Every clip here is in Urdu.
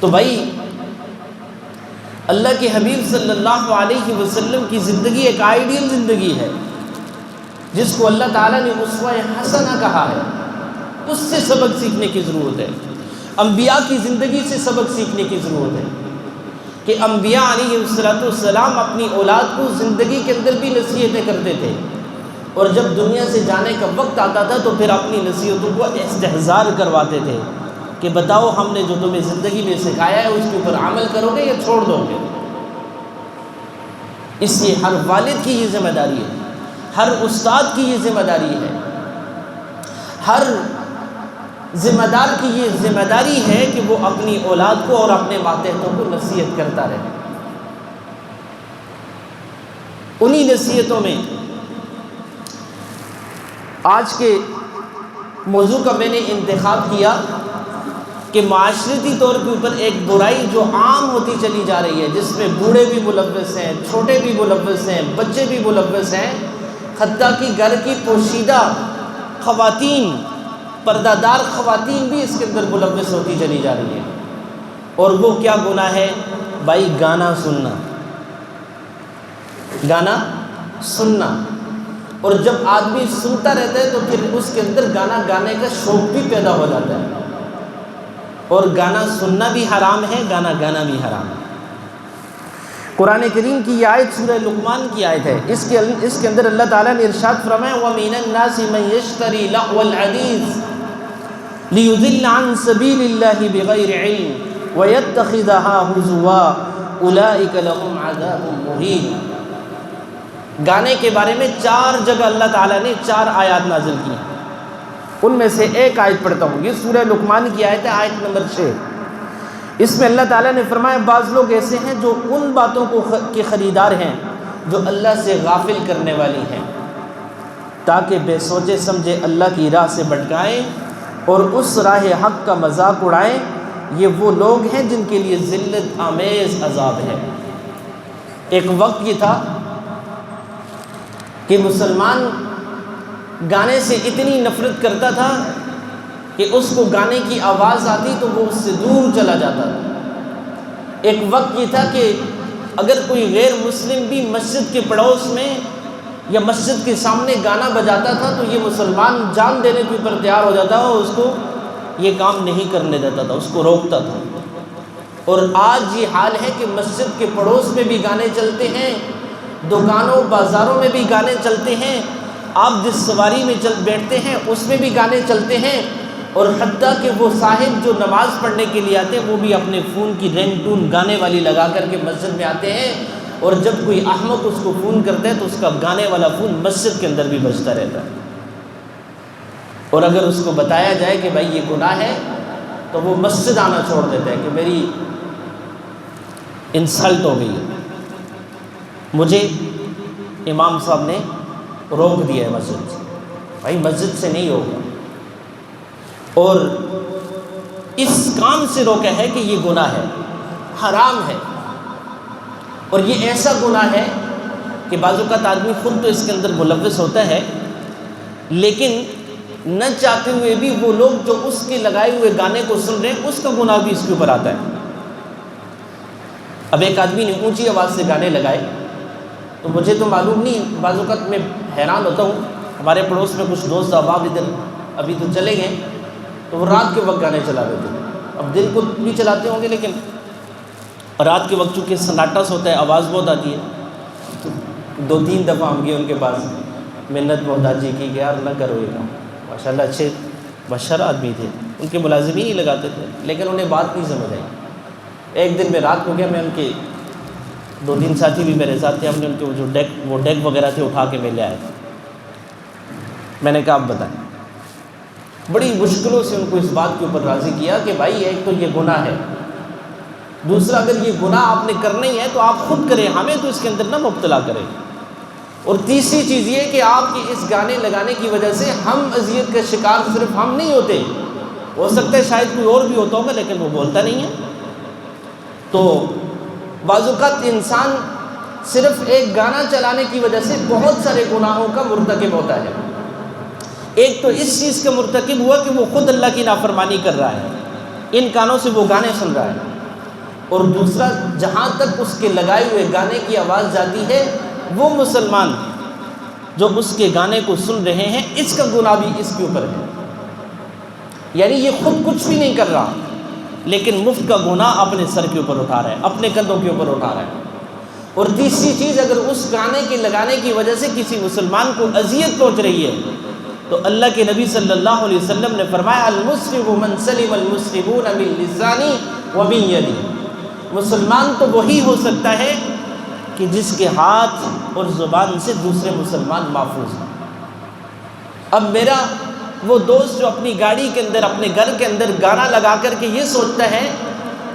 تو بھائی اللہ کے حبیب صلی اللہ علیہ وسلم کی زندگی ایک آئیڈیل زندگی ہے جس کو اللہ تعالیٰ نے اسوہ حسنہ کہا ہے، اس سے سبق سیکھنے کی ضرورت ہے۔ انبیاء کی زندگی سے سبق سیکھنے کی ضرورت ہے کہ انبیاء علیہ السلام اپنی اولاد کو زندگی کے اندر بھی نصیحتیں کرتے تھے، اور جب دنیا سے جانے کا وقت آتا تھا تو پھر اپنی نصیحتوں کو استحضار کرواتے تھے کہ بتاؤ ہم نے جو تمہیں زندگی میں سکھایا ہے اس کے اوپر عمل کرو گے یا چھوڑ دو گے۔ اس لیے ہر والد کی یہ ذمہ داری ہے، ہر استاد کی یہ ذمہ داری ہے، ہر ذمہ دار کی یہ ذمہ داری ہے کہ وہ اپنی اولاد کو اور اپنے ماتحتوں کو نصیحت کرتا رہے۔ انہی نصیحتوں میں آج کے موضوع کا میں نے انتخاب کیا کہ معاشرتی طور کے اوپر ایک برائی جو عام ہوتی چلی جا رہی ہے، جس میں بوڑھے بھی ملوث ہیں، چھوٹے بھی ملوث ہیں، بچے بھی ملوث ہیں، حتیٰ کہ گھر کی پوشیدہ خواتین، پردہ دار خواتین بھی اس کے اندر ملوث ہوتی چلی جا رہی ہیں۔ اور وہ کیا گناہ ہے بھائی؟ گانا سننا، گانا سننا۔ اور جب آدمی سنتا رہتا ہے تو پھر اس کے اندر گانا گانے کا شوق بھی پیدا ہو جاتا ہے، اور گانا سننا بھی حرام ہے، گانا گانا بھی حرام ہے۔ قرآن کریم کی یہ آیت سورہ لقمان کی آیت ہے، اس کے اندر اللہ تعالیٰ نے ارشاد فرمایا وَمِنَ النَّاسِ مَن يَشْتَرِي لَهْوَ الْحَدِيثِ لِيُضِلَّ عَن سَبِيلِ اللَّهِ بِغَيْرِ عِلْمٍ وَيَتَّخِذَهَا هُزُوًا أُولَٰئِكَ لَهُمْ عَذَابٌ مُّهِينٌ۔ گانے کے بارے میں 4 جگہ اللہ تعالیٰ نے 4 آیات نازل کی ہیں، ان میں سے ایک آیت پڑھتا ہوں، یہ سورہ لقمان کی آیت ہے، آیت نمبر 6۔ اس میں اللہ تعالیٰ نے فرمایا بعض لوگ ایسے ہیں جو ان باتوں کے خریدار ہیں جو اللہ سے غافل کرنے والی ہیں، تاکہ بے سوچے سمجھے اللہ کی راہ سے بھٹکائیں اور اس راہ حق کا مذاق اڑائیں، یہ وہ لوگ ہیں جن کے لیے ذلت آمیز عذاب ہے۔ ایک وقت یہ تھا کہ مسلمان گانے سے اتنی نفرت کرتا تھا کہ اس کو گانے کی آواز آتی تو وہ اس سے دور چلا جاتا تھا۔ ایک وقت یہ تھا کہ اگر کوئی غیر مسلم بھی مسجد کے پڑوس میں یا مسجد کے سامنے گانا بجاتا تھا تو یہ مسلمان جان دینے کے اوپر تیار ہو جاتا اور اس کو یہ کام نہیں کرنے دیتا تھا، اس کو روکتا تھا۔ اور آج یہ حال ہے کہ مسجد کے پڑوس میں بھی گانے چلتے ہیں، دکانوں بازاروں میں بھی گانے چلتے ہیں، آپ جس سواری میں بیٹھتے ہیں اس میں بھی گانے چلتے ہیں، اور حتیٰ کہ وہ صاحب جو نماز پڑھنے کے لیے آتے ہیں وہ بھی اپنے فون کی رنگ ٹون گانے والی لگا کر کے مسجد میں آتے ہیں، اور جب کوئی احمق اس کو فون کرتا ہے تو اس کا گانے والا فون مسجد کے اندر بھی بجتا رہتا ہے۔ اور اگر اس کو بتایا جائے کہ بھائی یہ گناہ ہے تو وہ مسجد آنا چھوڑ دیتا ہے کہ میری انسلٹ ہو گئی ہے۔ مجھے امام صاحب نے روک دیا ہے مسجد سے، بھائی مسجد سے نہیں ہوگا، اور اس کام سے روکا ہے کہ یہ گناہ ہے، حرام ہے، اور یہ ایسا گناہ ہے کہ بعض اوقات آدمی خود تو اس کے اندر ملوث ہوتا ہے، لیکن نہ چاہتے ہوئے بھی وہ لوگ جو اس کے لگائے ہوئے گانے کو سن رہے ہیں اس کا گناہ بھی اس کے اوپر آتا ہے۔ اب ایک آدمی نے اونچی آواز سے گانے لگائے تو مجھے تو معلوم نہیں، بعض اوقات میں حیران ہوتا ہوں، ہمارے پڑوس میں کچھ دوست احباب ادھر ابھی تو چلے گئے تو وہ رات کے وقت گانے چلا رہے تھے، اب دن کو بھی چلاتے ہوں گے لیکن رات کے وقت چونکہ سناٹا سا ہوتا ہے، آواز بہت آتی ہے، تو 2-3 دفعہ ہم گئے ان کے پاس، منت محتاجی کی کہ یار نہ کرو یہ کام۔ ماشاء اللہ اچھے بشر آدمی تھے، ان کے ملازمین ہی لگاتے تھے، لیکن انہیں بات نہیں سمجھ آئی۔ ایک دن میں رات کو گیا، میں ان کے 2-3 ساتھی بھی میرے ساتھ تھے، ہم نے ان کے جو ڈیک وغیرہ تھے اٹھا کے میں لے آئے۔ میں نے کہا آپ بتائیں، بڑی مشکلوں سے ان کو اس بات کے اوپر راضی کیا کہ بھائی ایک تو یہ گناہ ہے، دوسرا اگر یہ گناہ آپ نے کرنا ہی ہے تو آپ خود کریں، ہمیں تو اس کے اندر نہ مبتلا کریں، اور تیسری چیز یہ کہ آپ کے اس گانے لگانے کی وجہ سے ہم اذیت کا شکار صرف ہم نہیں ہوتے، ہو سکتا ہے شاید کوئی اور بھی ہوتا ہوگا لیکن وہ بولتا نہیں ہے۔ تو بعض اوقات انسان صرف ایک گانا چلانے کی وجہ سے بہت سارے گناہوں کا مرتکب ہوتا ہے۔ ایک تو اس چیز کا مرتکب ہوا کہ وہ خود اللہ کی نافرمانی کر رہا ہے، ان کانوں سے وہ گانے سن رہا ہے، اور دوسرا جہاں تک اس کے لگائے ہوئے گانے کی آواز جاتی ہے وہ مسلمان جو اس کے گانے کو سن رہے ہیں اس کا گناہ بھی اس کے اوپر ہے. یعنی یہ خود کچھ بھی نہیں کر رہا لیکن مفت کا گناہ اپنے سر کے اوپر اٹھا رہا ہے، اپنے کندھوں کے اوپر اٹھا رہا ہے. اور تیسری چیز، اگر اس گانے کے لگانے کی وجہ سے کسی مسلمان کو اذیت پہنچ رہی ہے تو اللہ کے نبی صلی اللہ علیہ وسلم نے فرمایا المسلم من سلم المسلمون من لسانی ومن یدی. مسلمان تو وہی ہو سکتا ہے کہ جس کے ہاتھ اور زبان سے دوسرے مسلمان محفوظ ہیں. اب میرا وہ دوست جو اپنی گاڑی کے اندر اپنے گھر کے اندر گانا لگا کر کے یہ سوچتا ہے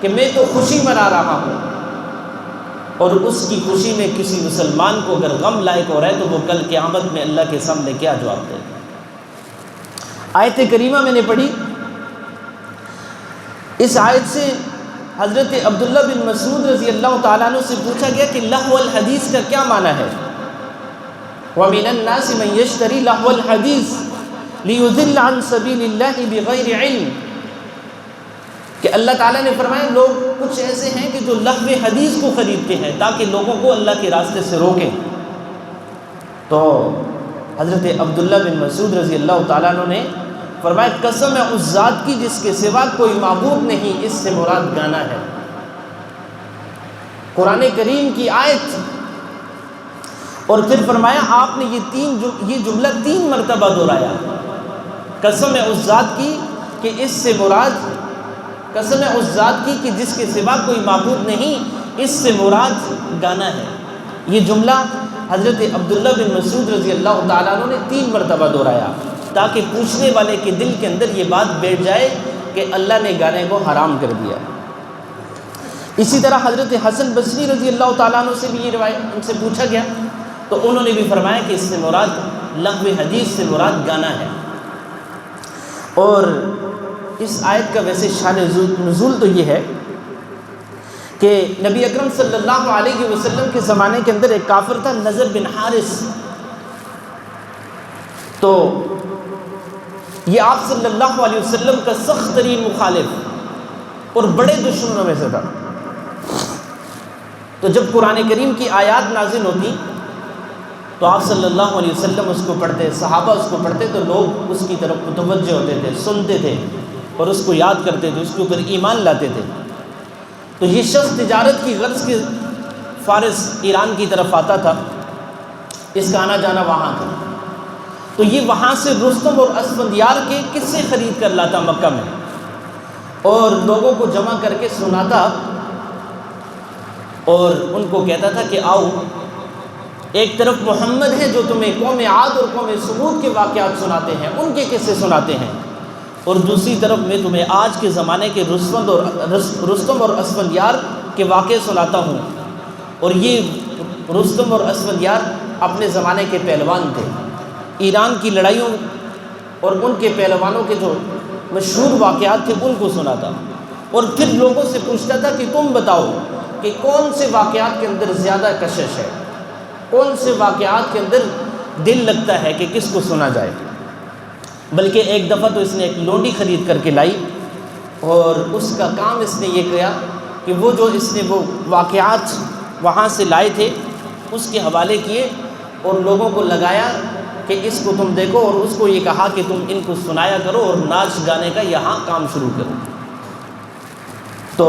کہ میں تو خوشی منا رہا ہوں، اور اس کی خوشی میں کسی مسلمان کو اگر غم لائق ہو رہا ہے تو وہ کل قیامت میں اللہ کے سامنے کیا جواب دے گا. آیت کریمہ میں نے پڑھی، اس آیت سے حضرت عبداللہ بن مسعود رضی اللہ تعالیٰ عنہ سے پوچھا گیا کہ لہو الحدیث کا کیا معنی ہے؟ وَمِنَ النَّاسِ مَن يَشْتَرِي لَهْوَ الْحَدِيثِ لِيُضِلَّ عَن سَبِيلِ اللَّهِ بِغَيْرِ عِلْمٍ، کہ اللہ تعالیٰ نے فرمایا لوگ کچھ ایسے ہیں کہ جو لہو حدیث کو خریدتے ہیں تاکہ لوگوں کو اللہ کے راستے سے روکیں. تو حضرت عبداللہ بن مسعود رضی اللہ تعالیٰ عنہ نے فرمایا قسم ہے اس ذات کی جس کے سوا کوئی معبود نہیں، اس سے مراد گانا ہے. قرآن کریم کی آیت. اور پھر فرمایا آپ نے یہ جملہ 3 مرتبہ دہرایا، قسم ہے اس ذات کی کہ اس سے مراد، قسم ہے اس ذات کی کہ جس کے سوا کوئی معبود نہیں، اس سے مراد گانا ہے. یہ جملہ حضرت عبداللہ بن مسعود رضی اللہ تعالیٰ عنہ نے 3 مرتبہ دہرایا تاکہ پوچھنے والے کے دل کے اندر یہ بات بیٹھ جائے کہ اللہ نے گانے کو حرام کر دیا. اسی طرح حضرت حسن بصری رضی اللہ تعالیٰ عنہ سے بھی یہ روایت ان سے پوچھا گیا تو انہوں نے بھی فرمایا کہ اس سے مراد لغو حدیث سے مراد گانا ہے. اور اس آیت کا ویسے شان نزول تو یہ ہے کہ نبی اکرم صلی اللہ علیہ وسلم کے زمانے کے اندر ایک کافر تھا نضر بن حارث. تو یہ آپ صلی اللہ علیہ وسلم کا سخت ترین مخالف اور بڑے دشمنوں میں سے تھا. تو جب قرآن کریم کی آیات نازل ہوتی تو آپ صلی اللہ علیہ وسلم اس کو پڑھتے، صحابہ اس کو پڑھتے تو لوگ اس کی طرف متوجہ ہوتے تھے، سنتے تھے اور اس کو یاد کرتے تھے، اس کے اوپر ایمان لاتے تھے. تو یہ شخص تجارت کی غرض کے فارس ایران کی طرف آتا تھا، اس کا آنا جانا وہاں تھا. تو یہ وہاں سے رستم اور اسفندیار کے قصے خرید کر لاتا مکہ میں اور لوگوں کو جمع کر کے سناتا اور ان کو کہتا تھا کہ آؤ، ایک طرف محمد ہے جو تمہیں قوم عاد اور قوم ثمود کے واقعات سناتے ہیں، ان کے قصے سناتے ہیں، اور دوسری طرف میں تمہیں آج کے زمانے کے رستم اور اسفندیار کے واقعے سناتا ہوں. اور یہ رستم اور اسفندیار اپنے زمانے کے پہلوان تھے، ایران کی لڑائیوں اور ان کے پہلوانوں کے جو مشہور واقعات تھے ان کو سناتا. اور پھر لوگوں سے پوچھتا تھا کہ تم بتاؤ کہ کون سے واقعات کے اندر زیادہ کشش ہے، کون سے واقعات کے اندر دل لگتا ہے کہ کس کو سنا جائے. بلکہ ایک دفعہ تو اس نے ایک لونڈی خرید کر کے لائی اور اس کا کام اس نے یہ کیا کہ وہ جو اس نے وہ واقعات وہاں سے لائے تھے اس کے حوالے کیے اور لوگوں کو لگایا کہ اس کو تم دیکھو، اور اس کو یہ کہا کہ تم ان کو سنایا کرو اور ناچ گانے کا یہاں کام شروع کرو. تو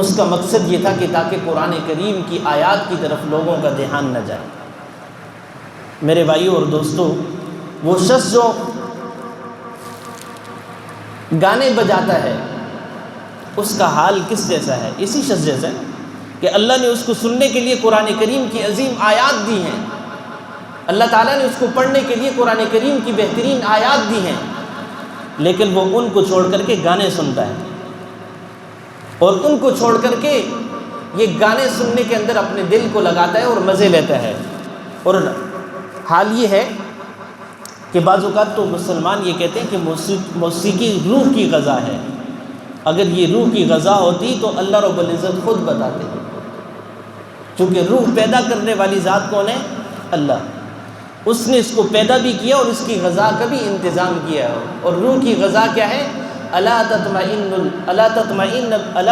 اس کا مقصد یہ تھا کہ تاکہ قرآن کریم کی آیات کی طرف لوگوں کا دھیان نہ جائے. میرے بھائیوں اور دوستوں، وہ شخص جو گانے بجاتا ہے اس کا حال کس جیسا ہے؟ اسی شخص جیسا ہے کہ اللہ نے اس کو سننے کے لیے قرآن کریم کی عظیم آیات دی ہیں، اللہ تعالیٰ نے اس کو پڑھنے کے لیے قرآن کریم کی بہترین آیات دی ہیں، لیکن وہ ان کو چھوڑ کر کے گانے سنتا ہے اور ان کو چھوڑ کر کے یہ گانے سننے کے اندر اپنے دل کو لگاتا ہے اور مزے لیتا ہے. اور حال یہ ہے کہ بعض اوقات تو مسلمان یہ کہتے ہیں کہ موسیقی روح کی غذا ہے. اگر یہ روح کی غذا ہوتی تو اللہ رب العزت خود بتاتے ہیں، چونکہ روح پیدا کرنے والی ذات کون ہے؟ اللہ. اس نے اس کو پیدا بھی کیا اور اس کی غذا کا بھی انتظام کیا ہے. اور روح کی غذا کیا ہے؟ الا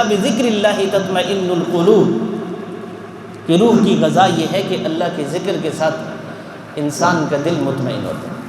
بذکر اللہ تطمئن القلوب، کہ روح کی غذا یہ ہے کہ اللہ کے ذکر کے ساتھ انسان کا دل مطمئن ہوتا ہے۔